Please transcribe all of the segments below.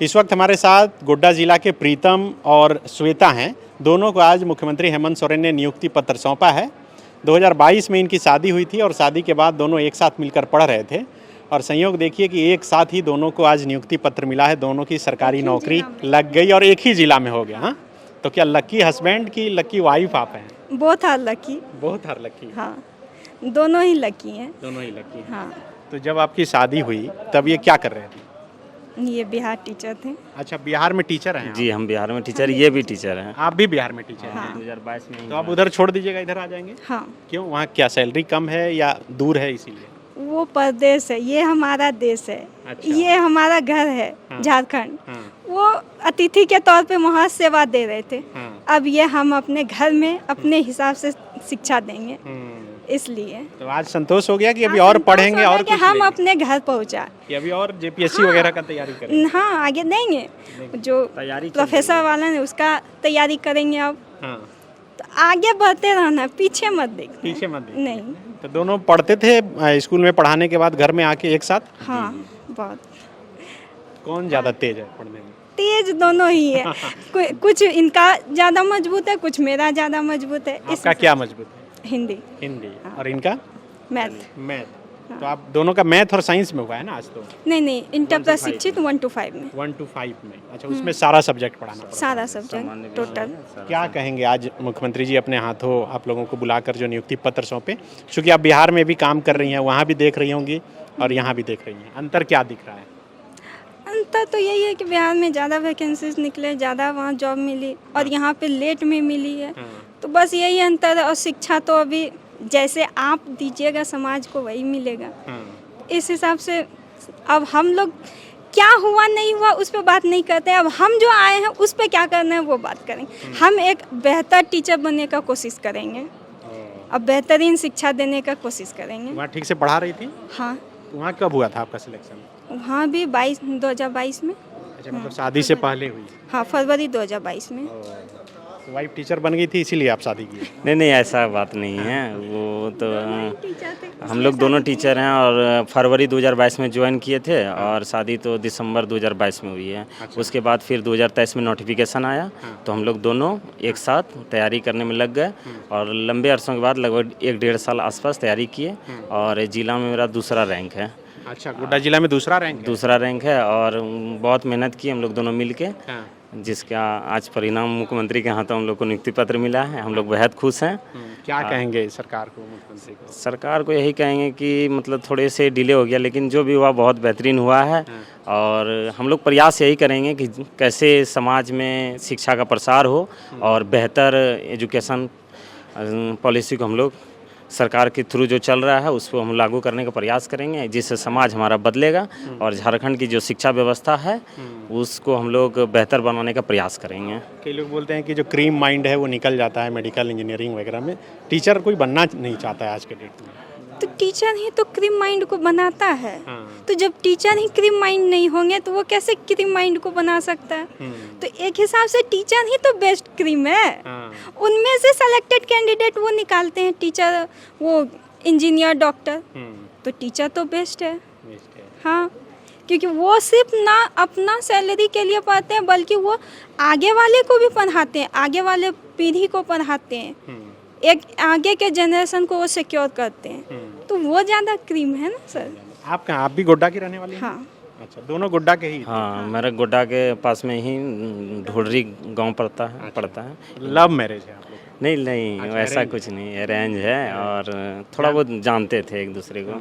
इस वक्त हमारे साथ गोड्डा जिला के प्रीतम और श्वेता हैं। दोनों को आज मुख्यमंत्री हेमंत सोरेन ने नियुक्ति पत्र सौंपा है। 2022 में इनकी शादी हुई थी और शादी के बाद दोनों एक साथ मिलकर पढ़ रहे थे और संयोग देखिए कि एक साथ ही दोनों को आज नियुक्ति पत्र मिला है। दोनों की सरकारी नौकरी लग गई और एक ही जिला में हो गया। हाँ, तो क्या लक्की हस्बैंड की लक्की वाइफ आप हैं? बहुत आर लकी। बहुत हर लक्की। हाँ, दोनों ही लकी हैं। दोनों ही लक्की। हाँ, तो जब आपकी शादी हुई तब ये क्या कर रहे थे? ये बिहार टीचर थे। अच्छा, बिहार में टीचर हैं? जी, हम बिहार में टीचर, ये भी टीचर हैं। आप भी बिहार में टीचर हैं? 2022 में। तो आप उधर छोड़ दीजिएगा, इधर आ जाएंगे? हाँ, क्यों? वहाँ क्या सैलरी कम है या दूर है इसीलिए? वो प्रदेश है, ये हमारा देश है। अच्छा। ये हमारा घर है। हाँ। झारखंड। हाँ। वो अतिथि के तौर पे वहाँ सेवा दे रहे थे। हाँ। अब ये हम अपने घर में अपने हिसाब से शिक्षा देंगे, इसलिए तो आज संतोष हो गया कि अभी और पढ़ेंगे और कि कुछ हम लेंगे? अपने घर पहुँचा। कि अभी और जेपीएससी वगैरह का तैयारी करेंगे? हाँ, आगे देंगे। जो तैयारी चल प्रोफेसर वाला है उसका तैयारी करेंगे। अब हाँ, तो आगे बढ़ते रहना, पीछे मत देखना। पीछे मत देखिए। नहीं। तो दोनों पढ़ते थे स्कूल में, पढ़ाने के बाद घर में आके एक साथ? हाँ, बहुत कौन ज़्यादा तेज है पढ़ने में? तेज दोनों ही है। कुछ इनका ज़्यादा मजबूत है, कुछ मेरा ज़्यादा मजबूत है। आपका क्या मजबूत है? हिंदी, हिंदी। और इनका? मैथ। मैथ। तो आप दोनों का मैथ और साइंस में हुआ है ना आज? तो नहीं, इंटर प्रशिक्षित 1 to 5 में 1 to 5 में। अच्छा, उसमें सारा सब्जेक्ट पढ़ाना पड़ता है? सारा सब्जेक्ट टोटल। क्या कहेंगे आज मुख्यमंत्री जी अपने हाथों आप लोगों को बुलाकर जो नियुक्ति पत्र सौंपे? क्योंकि आप बिहार में भी काम कर रही हैं, वहाँ भी देख रही होंगी और यहाँ भी देख रही हैं, अंतर क्या दिख रहा है? अंतर तो यही है कि बिहार में ज़्यादा वैकेंसीज निकले, ज़्यादा वहाँ जॉब मिली और यहाँ पे लेट में मिली है। तो बस यही अंतर है। और शिक्षा तो अभी जैसे आप दीजिएगा समाज को वही मिलेगा। इस हिसाब से अब हम लोग क्या हुआ नहीं हुआ उस पर बात नहीं करते। अब हम जो आए हैं उस पर क्या करना है वो बात करेंगे। हम एक बेहतर टीचर बनने का कोशिश करेंगे, अब बेहतरीन शिक्षा देने का कोशिश करेंगे। वहाँ ठीक से पढ़ा रही थी? हाँ, वहाँ कब हुआ था आपका सिलेक्शन? वहाँ भी 2022 में। अच्छा, मतलब शादी से पहले हुई? हाँ, फरवरी 2022 में। वाइफ टीचर बन गई थी इसीलिए आप शादी की? नहीं, ऐसा बात नहीं है। वो तो हम लोग दोनों टीचर हैं और फरवरी 2022 में ज्वाइन किए थे और शादी तो दिसंबर 2022 में हुई है। उसके बाद फिर 2023 में नोटिफिकेशन आया तो हम लोग दोनों एक साथ तैयारी करने में लग गए और लंबे अरसों के बाद लगभग 1-1.5 साल आसपास तैयारी किए और जिला में मेरा दूसरा रैंक है। अच्छा, गोड्डा जिला में दूसरा रैंक है? दूसरा रैंक है और बहुत मेहनत की हम लोग दोनों मिल के, जिसका आज परिणाम मुख्यमंत्री के हाथों हम लोग को नियुक्ति पत्र मिला है। हम लोग बेहद खुश हैं। क्या कहेंगे सरकार को, मुख्यमंत्री को? सरकार को यही कहेंगे कि मतलब थोड़े से डिले हो गया लेकिन जो भी हुआ बहुत बेहतरीन हुआ है और हम लोग प्रयास यही करेंगे कि कैसे समाज में शिक्षा का प्रसार हो और बेहतर एजुकेशन पॉलिसी को हम लोग सरकार के थ्रू जो चल रहा है उसको हम लागू करने का प्रयास करेंगे, जिससे समाज हमारा बदलेगा और झारखंड की जो शिक्षा व्यवस्था है उसको हम लोग बेहतर बनाने का प्रयास करेंगे। कई लोग बोलते हैं कि जो क्रीम माइंड है वो निकल जाता है मेडिकल इंजीनियरिंग वगैरह में, टीचर कोई बनना नहीं चाहता है आज के डेट में। तो टीचर ही तो क्रीम माइंड को बनाता है। तो जब टीचर ही क्रीम माइंड नहीं होंगे तो वो कैसे क्रीम माइंड को बना सकता है? तो एक हिसाब से टीचर ही तो बेस्ट क्रीम है। उनमें से सेलेक्टेड कैंडिडेट वो निकालते हैं, टीचर, वो इंजीनियर, डॉक्टर। तो टीचर तो बेस्ट है। हाँ, क्योंकि वो सिर्फ ना अपना सैलरी के लिए पढ़ते हैं बल्कि वो आगे वाले को भी पढ़ाते हैं, आगे वाले पीढ़ी को पढ़ाते हैं, एक आगे के जनरेशन को वो सिक्योर करते हैं। तो वो ज़्यादा क्रीम है ना सर। आप भी गोड्डा की रहने वाली हैं? हाँ। अच्छा, दोनों गोड्डा के ही? हाँ, मेरा गोड्डा के पास में ही ढोडरी गांव पड़ता है। लव मैरिज है आप लोग? नहीं, ऐसा कुछ नहीं, अरेंज है और थोड़ा बहुत जानते थे एक दूसरे को।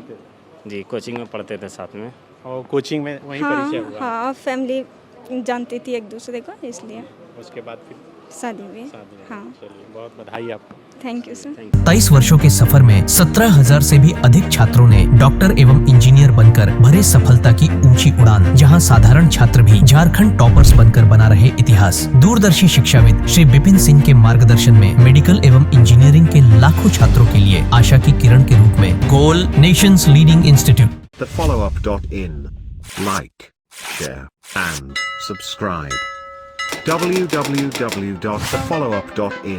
जी, कोचिंग में पढ़ते थे साथ में। और कोचिंग में वहीं परिचय हुआ? हाँ, फैमिली जानती थी एक दूसरे को, इसलिए उसके बाद फिर शादी में। हाँ, चलिए, बहुत बधाई आपको। Thank you sir. 23 वर्षों के सफर में 17,000 से भी अधिक छात्रों ने डॉक्टर एवं इंजीनियर बनकर भरे सफलता की ऊंची उड़ान, जहां साधारण छात्र भी झारखंड टॉपर्स बनकर बना रहे इतिहास। दूरदर्शी शिक्षाविद श्री विपिन सिंह के मार्गदर्शन में मेडिकल एवं इंजीनियरिंग के लाखों छात्रों के लिए आशा की किरण के रूप में गोल nation's leading institute. thefollowup.in. Like, share and subscribe. www.thefollowup.in